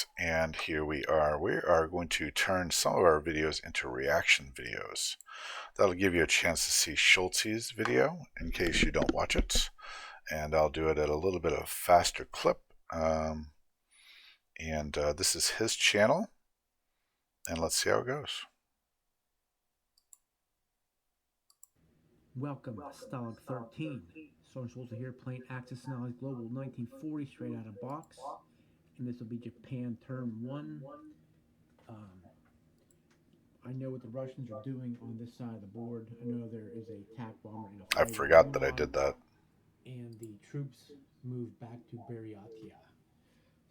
folks, and here we are. We are going to turn some of our videos into reaction videos. That'll give you a chance to see Shultzie's video in case you don't watch it, and I'll do it at a little bit of a faster clip. This is his channel, and let's see how it goes. Welcome to Stalag 13. Shultzie here playing Axis Knowledge Global 1940 straight out of box. And this will be Japan Term 1. I know what the Russians are doing on this side of the board. I know there is a TAC bomber and a I fighter forgot that I bomber, did that. and the troops move back to Buryatia.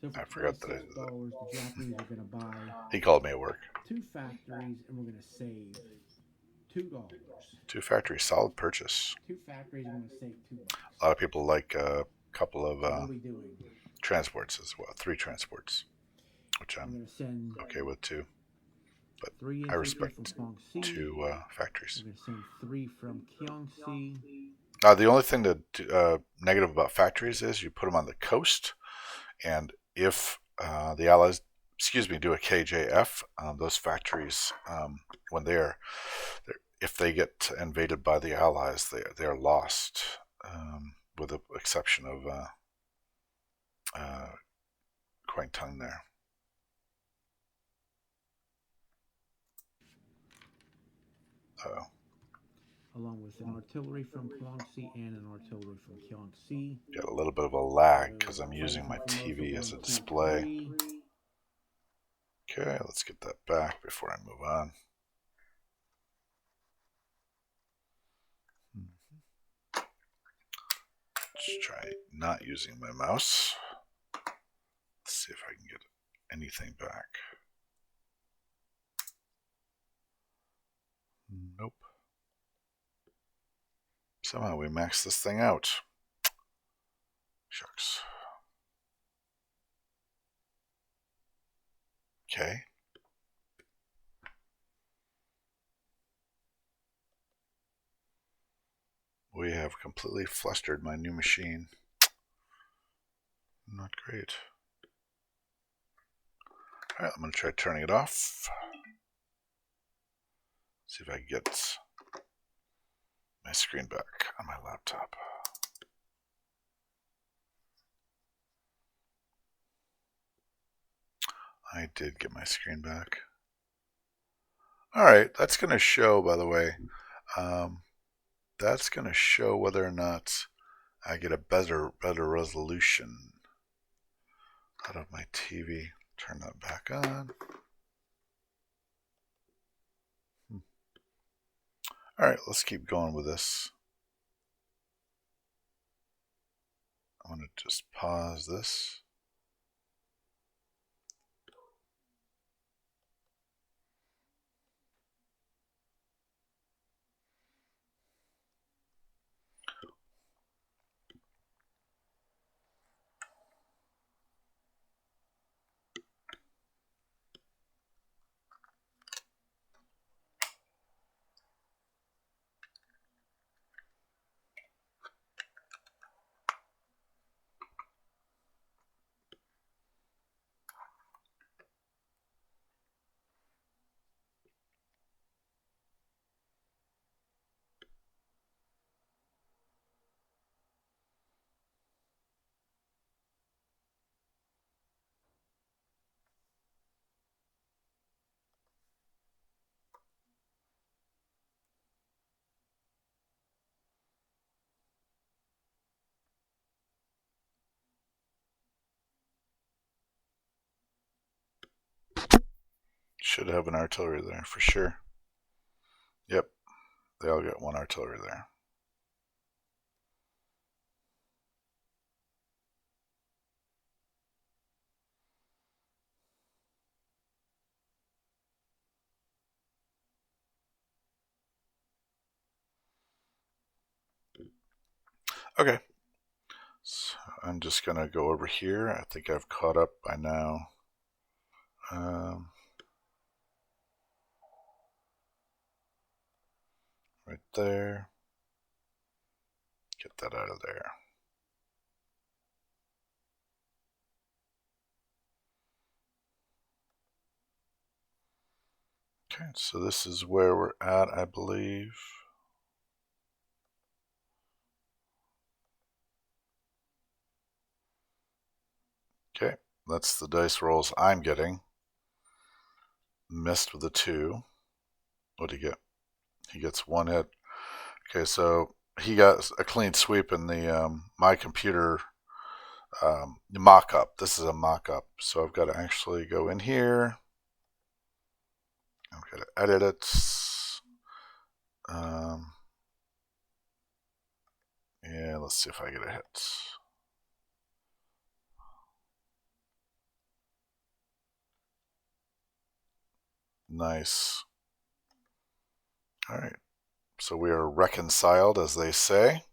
So I for forgot that I did $26, the Japanese are going to buy He called me at work. 2 factories, and we're going to save $2. 2 factories, solid purchase. 2 factories, and we're going to save $2. A lot of people like a couple of What are we doing? transports as well, 3 transports, which I'm going to send okay with too. But 3 I respect from 2 factories. We're going to send 3 from Kyongsi. The only thing that negative about factories is you put them on the coast, and if the Allies, do a KJF, those factories, when if they get invaded by the Allies, they are lost, with the exception of Kwangtung there. Along with an artillery from Kwangsi and an artillery from Kyongsi. Got a little bit of a lag because I'm using my TV as a display. Okay, let's get that back before I move on. Let's try not using my mouse. Let's see if I can get anything back. Nope. Somehow we maxed this thing out. Shucks. Okay. We have completely flustered my new machine. Not great. Alright, I'm going to try turning it off. See if I can get my screen back on my laptop. I did get my screen back. Alright, that's going to show, by the way, that's going to show whether or not I get a better resolution out of my TV. Turn that back on. Alright, let's keep going with this. I'm going to just pause this. Should have an artillery there for sure. Yep, they all got 1 artillery there. Okay, so I'm just going to go over here. I think I've caught up by now. Right there. Get that out of there. Okay, so this is where we're at, I believe. Okay, that's the dice rolls I'm getting. Missed with a 2. What did he get? He gets 1 hit. Okay, so he got a clean sweep in the my computer mock-up. This is a mock-up, so I've got to actually go in here. I've got to edit it. Yeah, let's see if I get a hit. Nice. All right. So we are reconciled, as they say.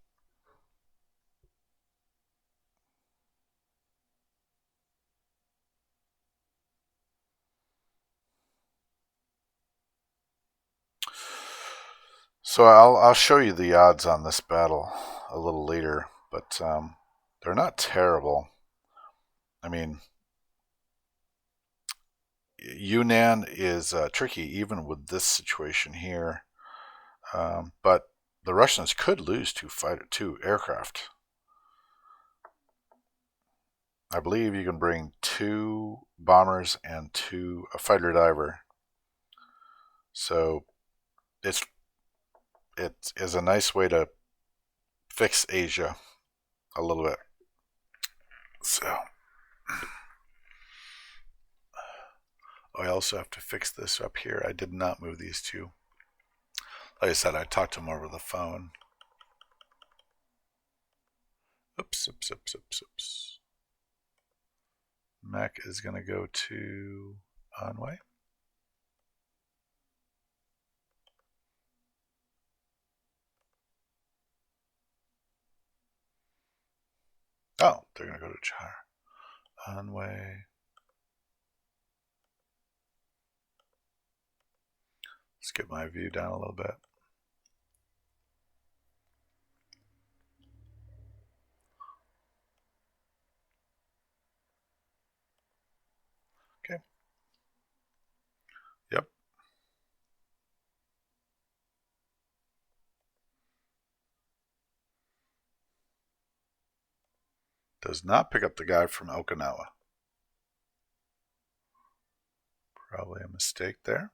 So I'll show you the odds on this battle a little later, but they're not terrible. I mean, Yunnan is tricky even with this situation here, but the Russians could lose two aircraft. I believe you can bring 2 bombers and a fighter diver. So it is a nice way to fix Asia a little bit. So I also have to fix this up here. I did not move these 2. Like I said, I talked to them over the phone. Oops, oops, oops, oops, oops. Mac is going to go to Onway. Oh, they're going to go to Char. Onway. Let's get my view down a little bit. Okay. Yep. Does not pick up the guy from Okinawa. Probably a mistake there.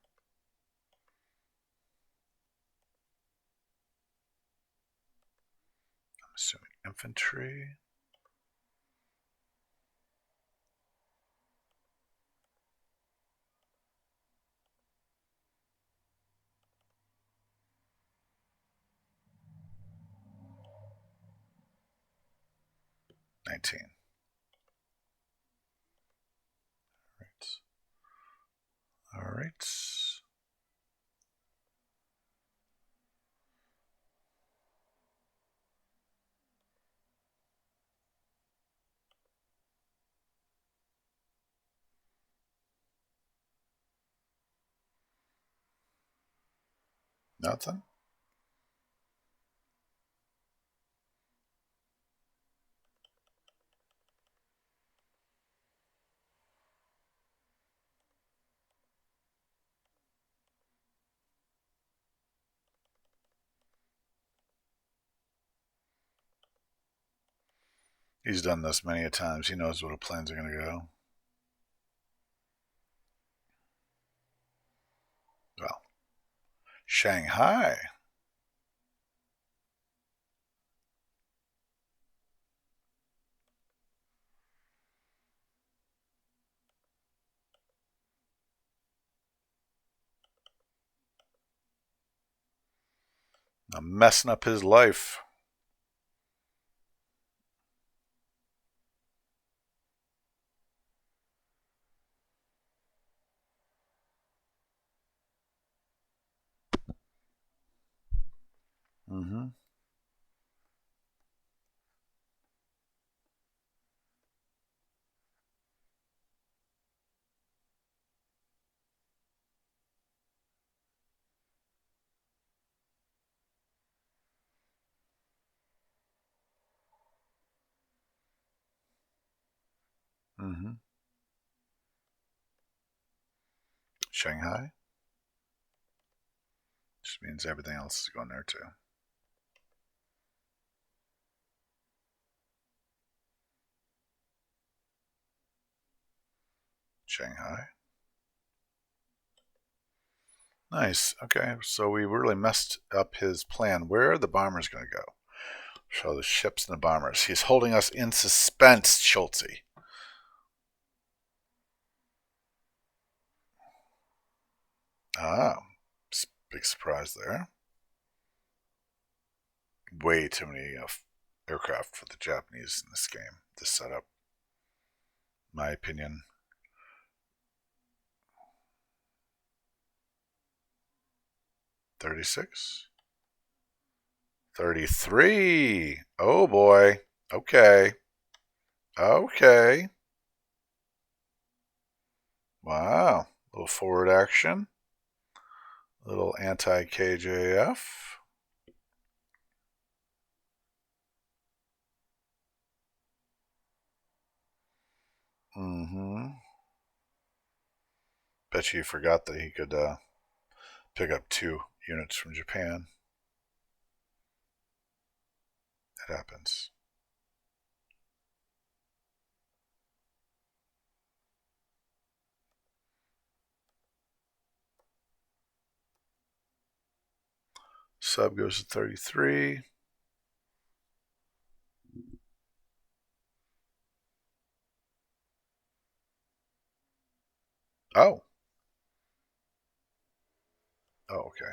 I'm assuming infantry. $19. All right. Nothing. He's done this many a times. He knows where the planes are going to go. Well, Shanghai. I'm messing up his life. Mm-hmm. Mm-hmm. Shanghai. which means everything else is going there too. Shanghai. Nice. Okay, so we really messed up his plan. Where are the bombers going to go? Show the ships and the bombers. He's holding us in suspense, Shultzie. Ah, big surprise there. Way too many aircraft for the Japanese in this game, this setup. My opinion. $36. $33. Oh boy. Okay. Okay. Wow. A little forward action. A little anti-KJF. Mm-hmm. Bet you forgot that he could pick up 2 units from Japan. It happens. Sub goes to 33. Oh. Oh, okay.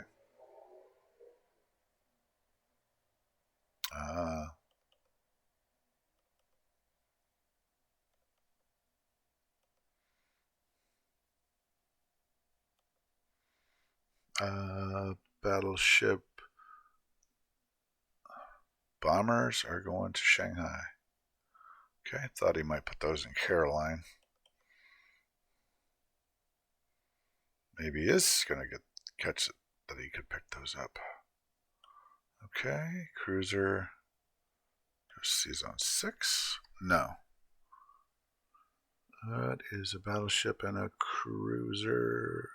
Uh, Battleship bombers are going to Shanghai. Okay, thought he might put those in Caroline. Maybe he is going to catch it, that he could pick those up. Okay, cruiser. He's on 6. No. That is a battleship and a cruiser.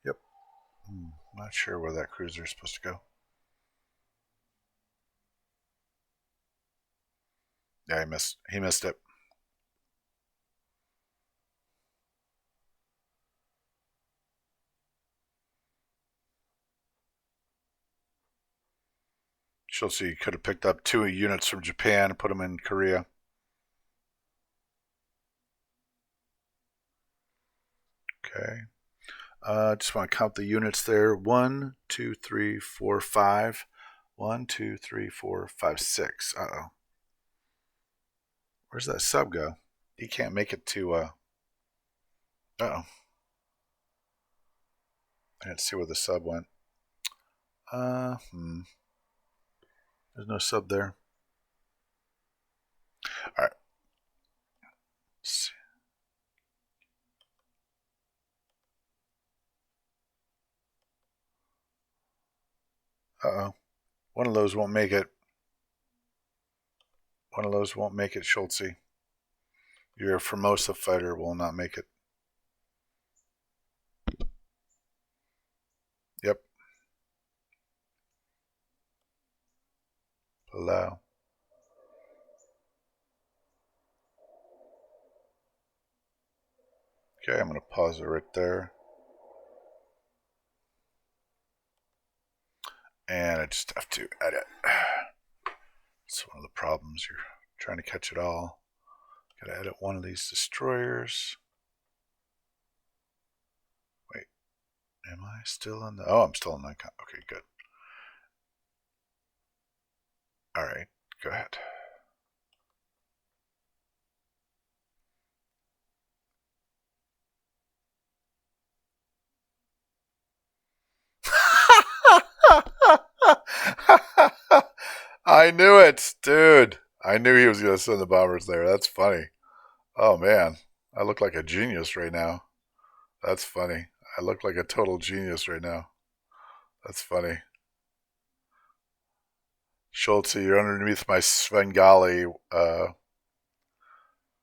Yep. Not sure where that cruiser is supposed to go. Yeah, he missed. He missed it. Shultzie could have picked up 2 units from Japan and put them in Korea. Okay. Just want to count the units there. 1, 2, 3, 4, 5. 1, 2, 3, 4, 5, 6. Uh-oh. Where's that sub go? He can't make it to, uh-oh. I didn't see where the sub went. There's no sub there. All right. Let's see. Uh-oh. One of those won't make it. One of those won't make it, Shultzie. Your Formosa fighter will not make it. Yep. Hello. Okay, I'm going to pause it right there. And I just have to edit. It's one of the problems. You're trying to catch it all. Gotta edit one of these destroyers. Wait, am I still in the... Oh, I'm still in Nikon. Okay, good. All right, go ahead. I knew it, dude. I knew he was going to send the bombers there. That's funny. Oh, man. I look like a genius right now. That's funny. I look like a total genius right now. That's funny. Shultzie, you're underneath my Svengali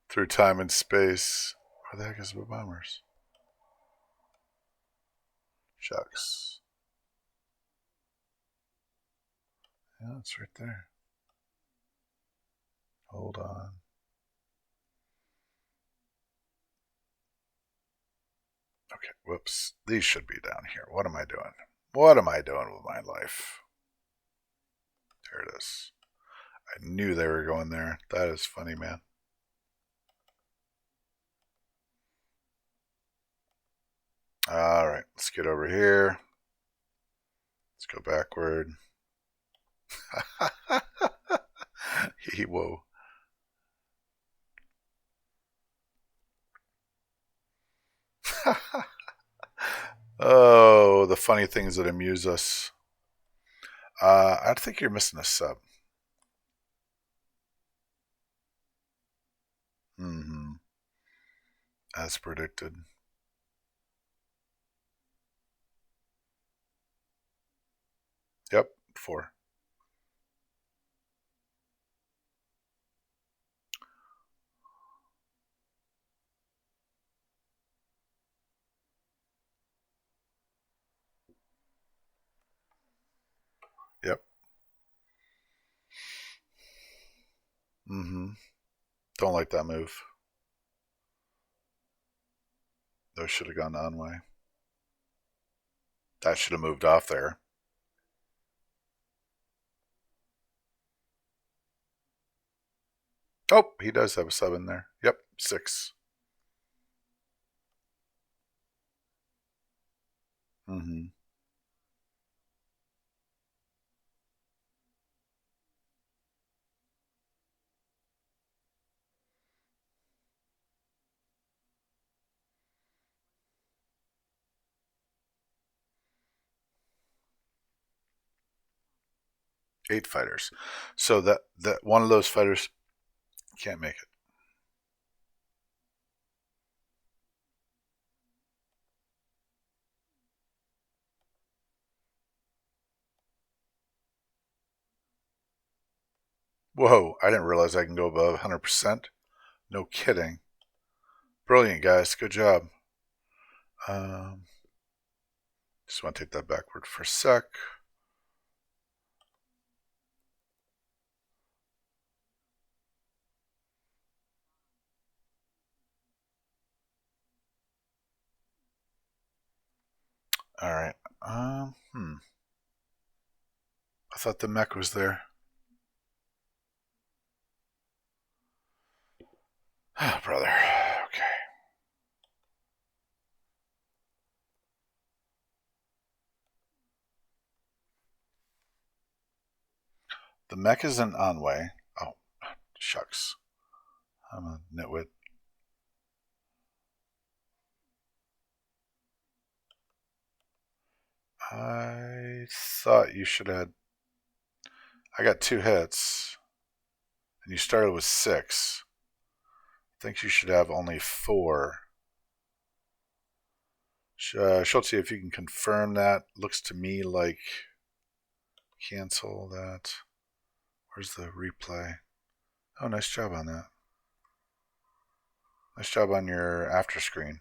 through time and space. Where the heck is the bombers? Shucks. Yeah, it's right there. Hold on. Okay, whoops. These should be down here. What am I doing? What am I doing with my life? There it is. I knew they were going there. That is funny, man. All right, let's get over here. Let's go backward. Whoa. Oh, the funny things that amuse us. I think you're missing a sub. Mm-hmm. As predicted. Yep, 4. Yep. Mm-hmm. Don't like that move. Those should have gone on way. That should have moved off there. Oh, he does have a sub in there. Yep, 6. Mm-hmm. 8 fighters. So that one of those fighters can't make it. Whoa, I didn't realize I can go above 100%. No kidding. Brilliant, guys. Good job. Um, just want to take that backward for a sec. All right. I thought the mech was there. Ah, brother. Okay. The mech is an Onway. Oh, shucks. I'm a nitwit. I thought you should have. I got 2 hits, and you started with 6. I think you should have only 4. Shultzie, if you can confirm that, looks to me like cancel that. Where's the replay? Oh, nice job on that. Nice job on your after screen.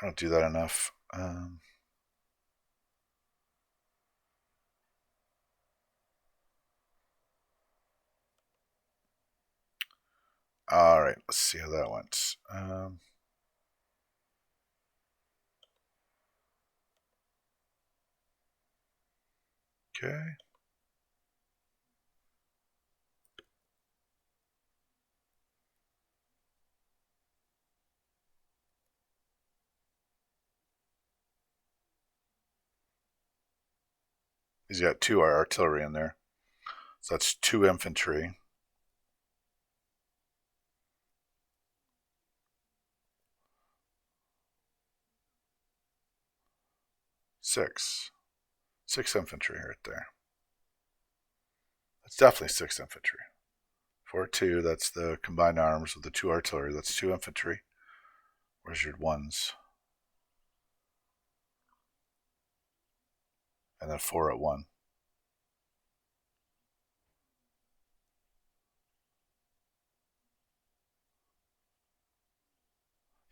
I don't do that enough. All right, let's see how that went. Okay. He's got 2 artillery in there. So that's 2 infantry. 6. 6 infantry right there. That's definitely 6 infantry. 4, 2, that's the combined arms with the 2 artillery. That's 2 infantry. Where's your 1s? And then 4 at 1.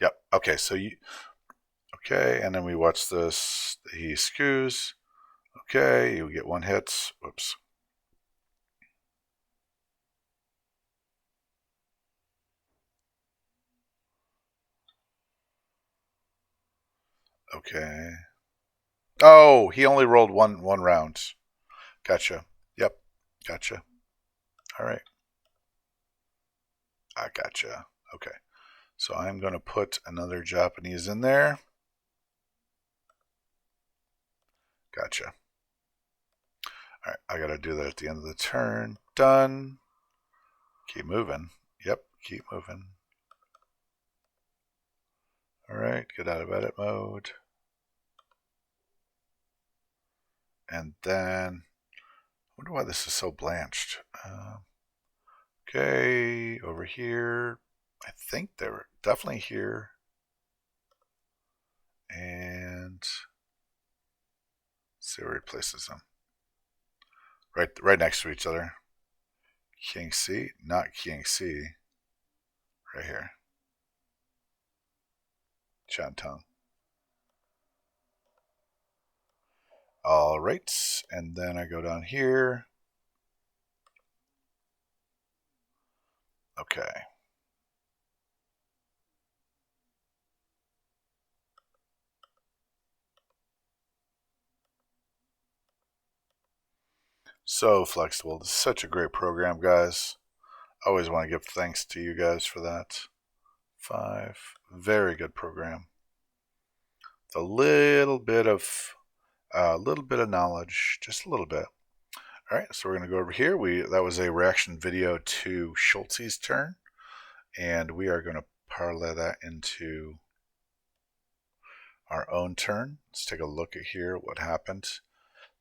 Yep. Okay, so you. Okay, and then we watch this. He skews. Okay, you get 1 hit. Whoops. Okay. Oh, he only rolled one round. Gotcha. Yep. Gotcha. All right. I gotcha. Okay. So I'm going to put another Japanese in there. Gotcha. All right. I got to do that at the end of the turn. Done. Keep moving. Yep. Keep moving. All right. Get out of edit mode. And then, I wonder why this is so blanched. Okay. Over here. I think they were definitely here. And see where he places them. Right next to each other. King C, not King C. Right here. Shantung. All right, and then I go down here. Okay. So flexible. This is such a great program, guys. I always want to give thanks to you guys for that. 5. Very good program. It's a little bit of knowledge, just a little bit. All right, so we're going to go over here. That was a reaction video to Shultzie's turn, and we are going to parlay that into our own turn. Let's take a look at here what happened.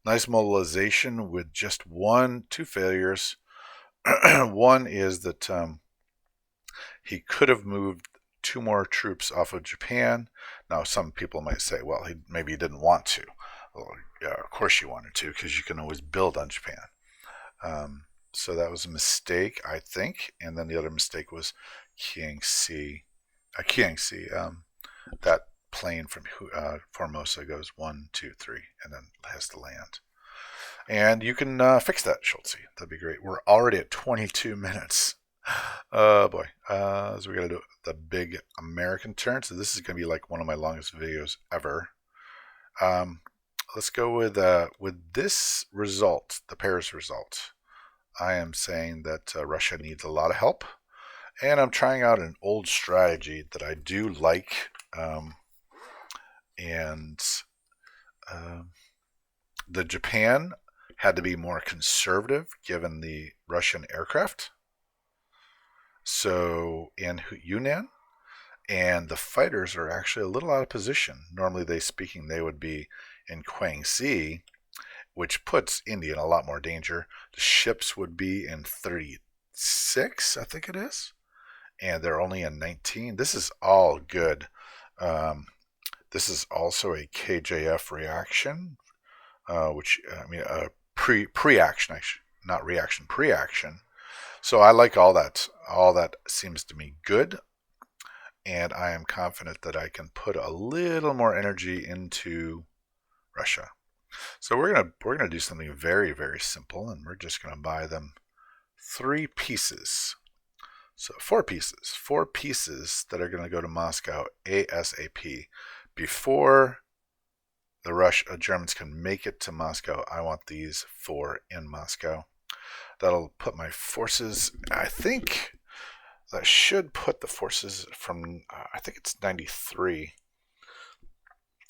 Nice mobilization with just two failures. One is that he could have moved 2 more troops off of Japan. Now, some people might say, well, maybe he didn't want to. Well, yeah, of course you wanted to, because you can always build on Japan. So that was a mistake, I think. And then the other mistake was Kiangsi. That plane from Formosa goes 1, 2, 3, and then has to land. And you can fix that, Shultzie. That'd be great. We're already at 22 minutes. Oh boy. So we got to do the big American turn. So this is going to be like one of my longest videos ever. Let's go with this result, the Paris result. I am saying that Russia needs a lot of help. And I'm trying out an old strategy that I do like. The Japan had to be more conservative given the Russian aircraft. So in Yunnan, and the fighters are actually a little out of position. Normally, they would be in Guangxi, which puts India in a lot more danger. The ships would be in 36, I think it is, and they're only in 19. This is all good. This is also a KJF reaction, which I mean pre-action, not reaction, pre-action. So I like all that. All that seems to me good, and I am confident that I can put a little more energy into Russia. So we're gonna do something very, very simple, and we're just gonna buy them 3 pieces. So 4 pieces that are gonna go to Moscow ASAP before the Germans can make it to Moscow. I want these 4 in Moscow. That'll put my forces. I think that should put the forces from. I think it's 93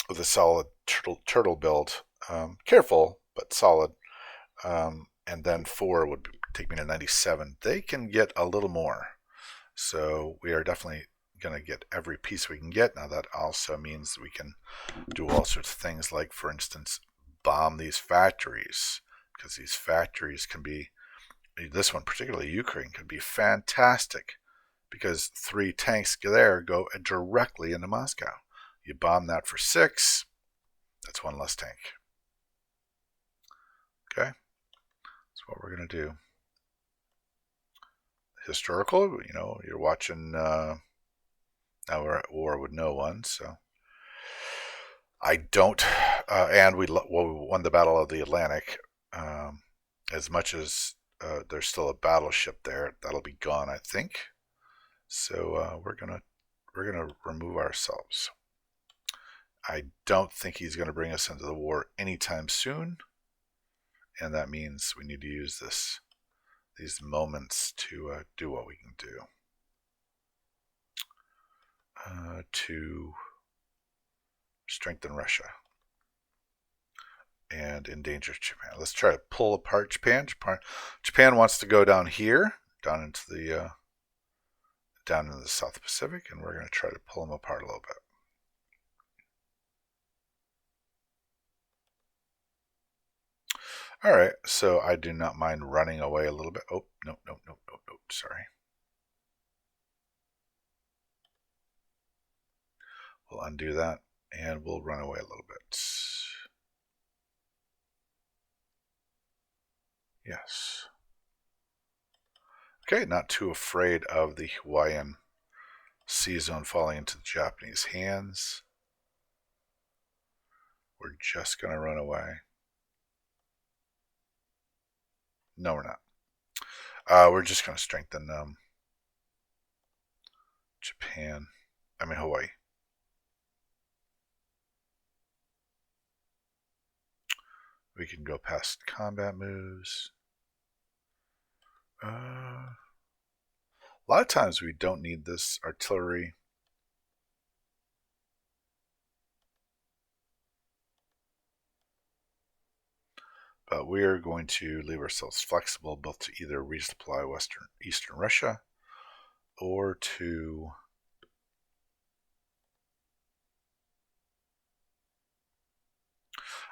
with a solid turtle build. Careful, but solid. And then 4 would take me to 97. They can get a little more. So we are definitely going to get every piece we can get. Now that also means we can do all sorts of things like, for instance, bomb these factories. Because these factories can be, this one particularly, Ukraine, could be fantastic. Because 3 tanks there go directly into Moscow. You bomb that for 6, that's 1 less tank. Okay, that's what we're going to do. Historical, you're watching, now we're at war with no one, so. I don't, and we won the Battle of the Atlantic. As much as there's still a battleship there, that'll be gone, I think. So we're gonna remove ourselves. I don't think he's going to bring us into the war anytime soon, and that means we need to use these moments to do what we can do. To strengthen Russia and endanger Japan. Let's try to pull apart Japan. Japan wants to go down here, down into the South Pacific, and we're going to try to pull them apart a little bit. All right, so I do not mind running away a little bit. Oh, no, no, no, no, no, sorry. We'll undo that, and we'll run away a little bit. Yes. Okay, not too afraid of the Hawaiian sea zone falling into the Japanese hands. We're just going to run away. No, we're not. We're just going to strengthen Hawaii. We can go past combat moves. A lot of times we don't need this artillery. But we are going to leave ourselves flexible both to either resupply Eastern Russia or to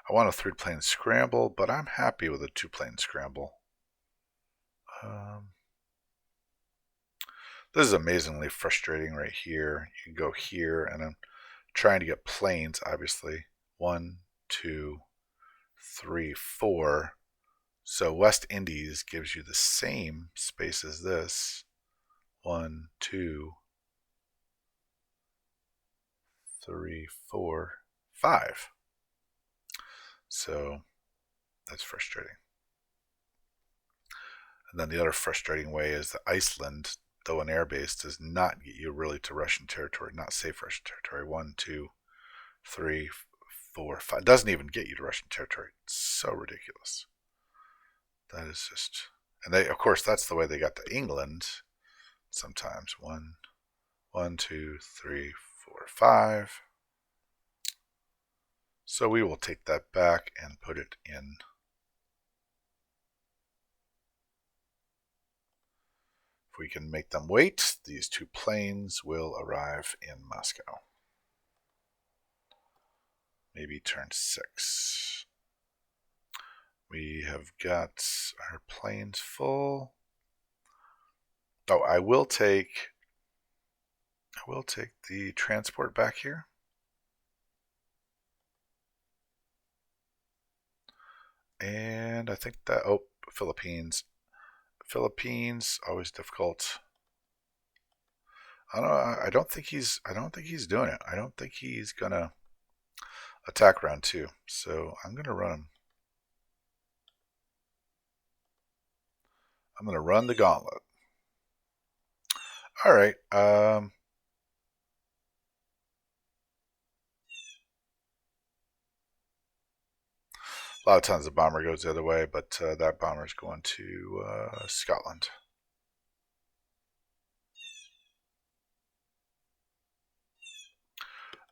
I want a 3-plane scramble, but I'm happy with a 2-plane scramble. This is amazingly frustrating right here. You can go here, and I'm trying to get planes, obviously. 1, 2, 3, 4. So West Indies gives you the same space as this. 1, 2, 3, 4, 5. So that's frustrating. And then the other frustrating way is that Iceland, though an air base, does not get you really to Russian territory, not safe Russian territory. 1, 2, 3, 4, 5. It doesn't even get you to Russian territory. It's so ridiculous. That is just, and they, of course, that's the way they got to England. Sometimes 1, 2, 3, 4, 5. So we will take that back and put it in. If we can make them wait, these 2 planes will arrive in Moscow. Maybe turn 6. We have got our planes full. Oh, I will take the transport back here. And I think that, oh, Philippines, always difficult. I don't think he's doing it. I don't think he's gonna attack round 2. So I'm gonna run him. I'm gonna run the gauntlet. All right. A lot of times the bomber goes the other way, but that bomber is going to Scotland.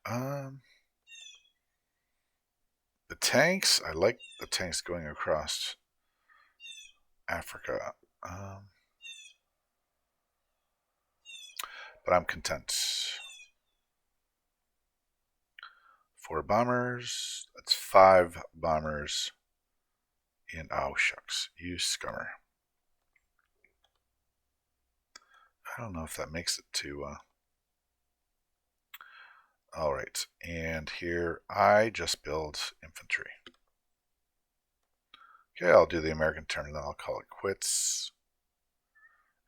The tanks, I like the tanks going across Africa. But I'm content. 4 bombers. That's 5 bombers in, oh shucks, you scummer. I don't know if that makes it to, all right, and here I just build infantry. Okay, I'll do the American turn and then I'll call it quits.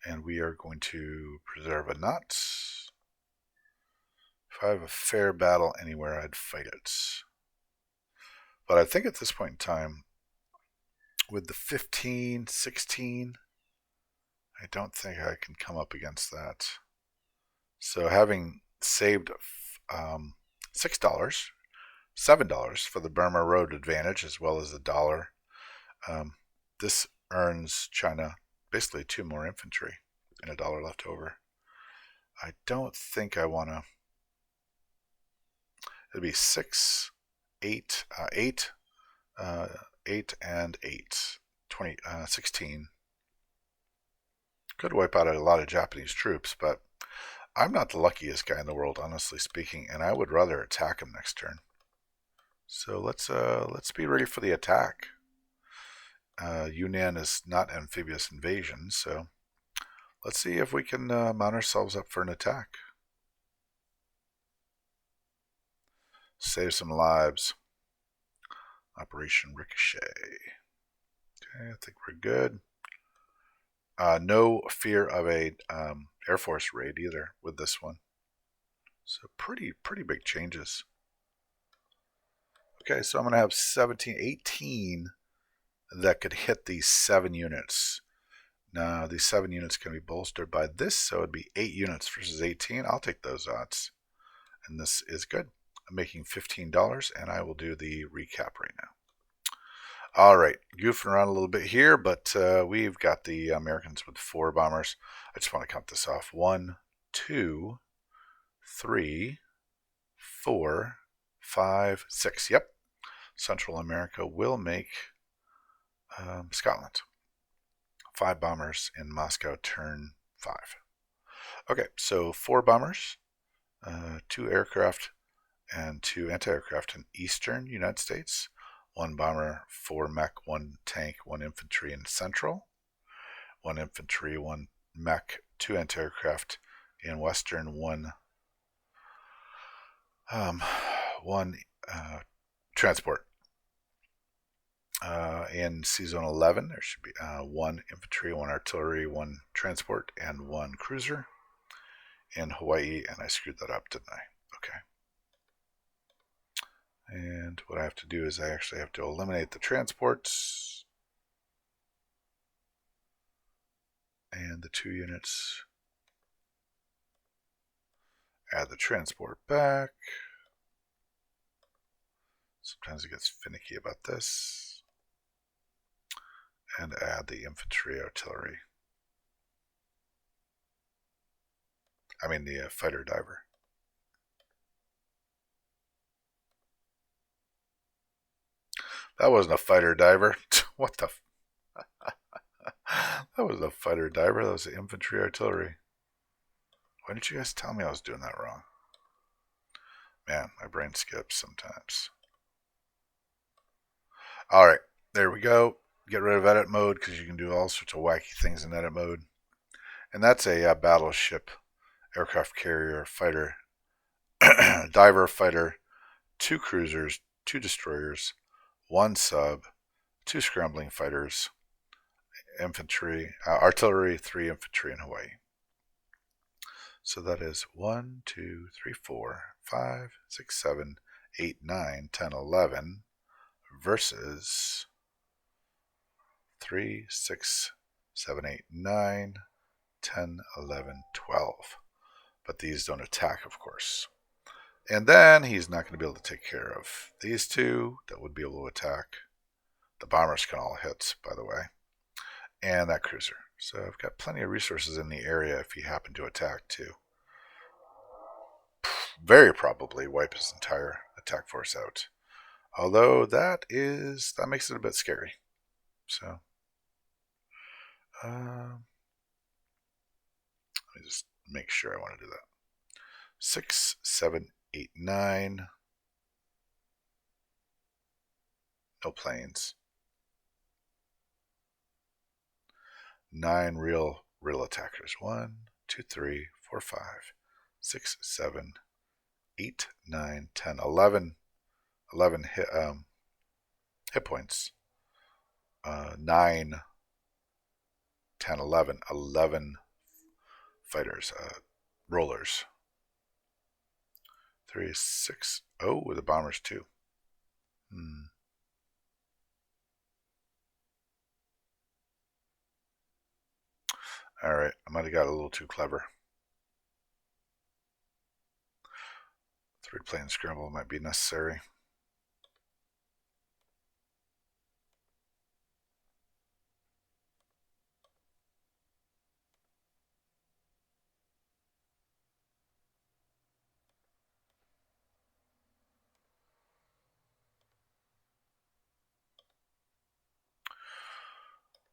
And we are going to preserve a knot. If I have a fair battle anywhere, I'd fight it. But I think at this point in time, with the 15, 16, I don't think I can come up against that. So having saved $6 $7 for the Burma Road Advantage, as well as a dollar. Um, this earns China basically 2 more infantry and a dollar left over. I don't think I want to. It'd be 6, 8, 8, 8, and 8. 20, 16. Could wipe out a lot of Japanese troops, but I'm not the luckiest guy in the world, honestly speaking, and I would rather attack him next turn. So let's be ready for the attack. Yunnan is not amphibious invasion, so let's see if we can mount ourselves up for an attack. Save some lives. Operation Ricochet. Okay, I think we're good. No fear of a Air Force raid either with this one. So pretty big changes. Okay, so I'm going to have 17, 18 that could hit these 7 units. Now, these 7 units can be bolstered by this, so it'd be 8 units versus 18. I'll take those odds. And this is good. I'm making $15, and I will do the recap right now. All right, goofing around a little bit here, but we've got the Americans with 4 bombers. I just want to count this off. 1, 2, 3, 4, 5, 6. Yep. Central America will make Scotland. 5 bombers in Moscow, turn 5. Okay, so 4 bombers, 2 aircraft, and 2 anti-aircraft in eastern United States. 1 bomber, 4 mech, 1 tank, 1 infantry in central. 1 infantry, 1 mech, 2 anti-aircraft in western. 1 transport. In C-Zone 11, there should be 1 infantry, 1 artillery, 1 transport, and 1 cruiser. In Hawaii, and I screwed that up, didn't I? Okay. And what I have to do is I actually have to eliminate the transports and the 2 units. Add the transport back. Sometimes it gets finicky about this. And add the infantry artillery. I mean the fighter diver. That wasn't a fighter diver. What the? That was a fighter diver. That was the infantry artillery. Why didn't you guys tell me I was doing that wrong? Man, my brain skips sometimes. All right, there we go. Get rid of edit mode because you can do all sorts of wacky things in edit mode. And that's a battleship, aircraft carrier, fighter, diver, fighter, 2 cruisers, 2 destroyers, 1 sub, 2 scrambling fighters, infantry, artillery, 3 infantry in Hawaii. So that is 1, 2, 3, 4, 5, 6, 7, 8, 9, 10, 11 versus 3, 6, 7, 8, 9, 10, 11, 12. But these don't attack, of course. And then he's not going to be able to take care of these 2 that would be able to attack. The bombers can all hit, by the way. And that cruiser. So I've got plenty of resources in the area if he happened to attack too. Very probably wipe his entire attack force out. Although that makes it a bit scary. So let me just make sure I want to do that. 6, 7, 8, 9. No planes. 9 real attackers. 1, 2, 3, 4, 5, 6, 7, 8, 9, 10, 11. 11 hit points. 9, 10, 11. 11 fighters, rollers. 3, 6. Oh, with the bombers too. All right, I might have got a little too clever. 3 plane scramble might be necessary.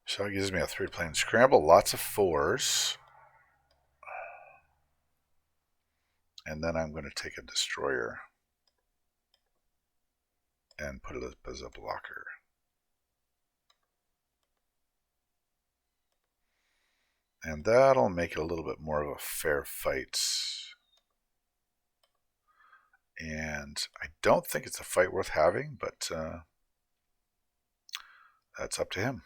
So it gives me a 3-plane scramble, lots of 4s. And then I'm going to take a destroyer and put it as a blocker. And that'll make it a little bit more of a fair fight. And I don't think it's a fight worth having, but that's up to him.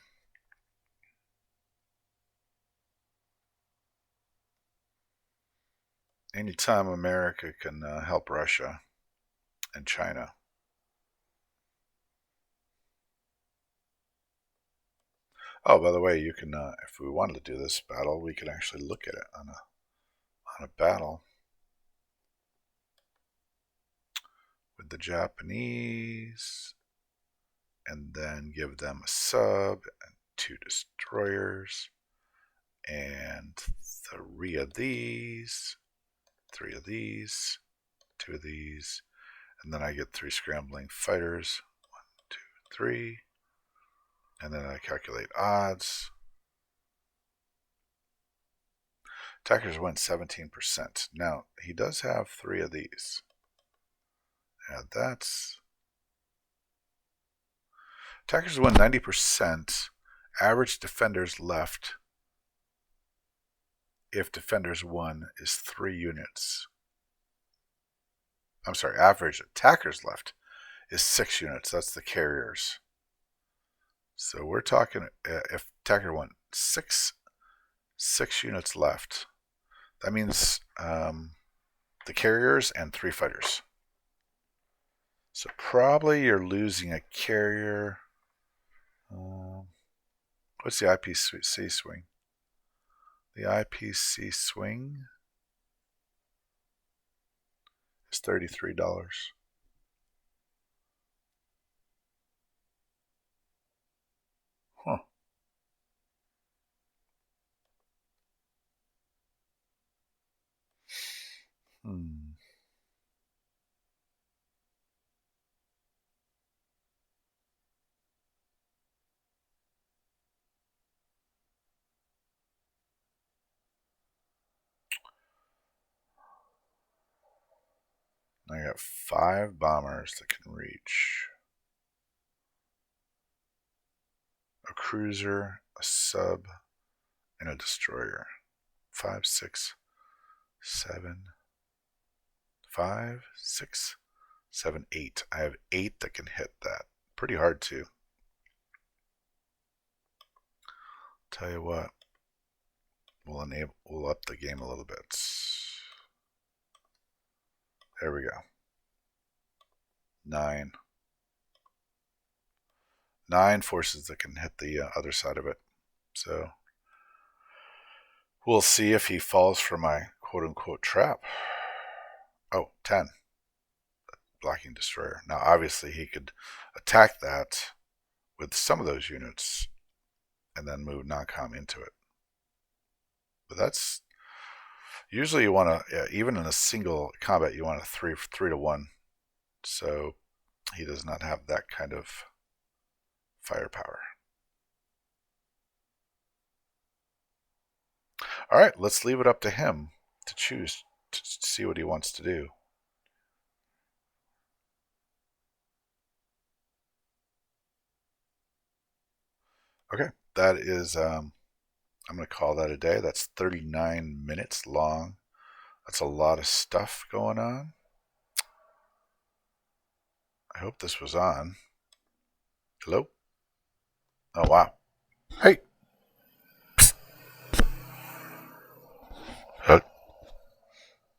Anytime America can help Russia and China. Oh, by the way, you can, if we wanted to do this battle, we could actually look at it on a battle with the Japanese, and then give them a sub and 2 destroyers and 3 of these, 3 of these, 2 of these, and then I get 3 scrambling fighters. 1, 2, 3. And then I calculate odds. Attackers win 17%. Now, he does have 3 of these. And that's... Attackers win 90%. Average defenders left, if defenders won, is 3 units. I'm sorry, average attackers left is 6 units. That's the carriers. So we're talking, if attacker won 6 units left, that means the carriers and 3 fighters. So probably you're losing a carrier. What's the IPC swing? The IPC swing is $33. Huh. I got 5 bombers that can reach. A cruiser, a sub, and a destroyer. 5, 6, 7, 5, 6, 7, 8. I have 8 that can hit that. Pretty hard too. Tell you what, we'll up the game a little bit. There we go. 9. 9 forces that can hit the other side of it. So we'll see if he falls for my quote-unquote trap. Oh, 10. Blocking destroyer. Now, obviously, he could attack that with some of those units and then move non-com into it. But that's usually you want to, even in a single combat, you want a 3 to 1. So he does not have that kind of firepower. All right, let's leave it up to him to choose to see what he wants to do. Okay, that is, I'm going to call that a day. That's 39 minutes long. That's a lot of stuff going on. I hope this was on. Hello? Oh, wow. Hey. I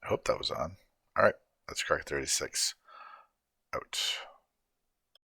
hope that was on. All right, that's crack 36. Out.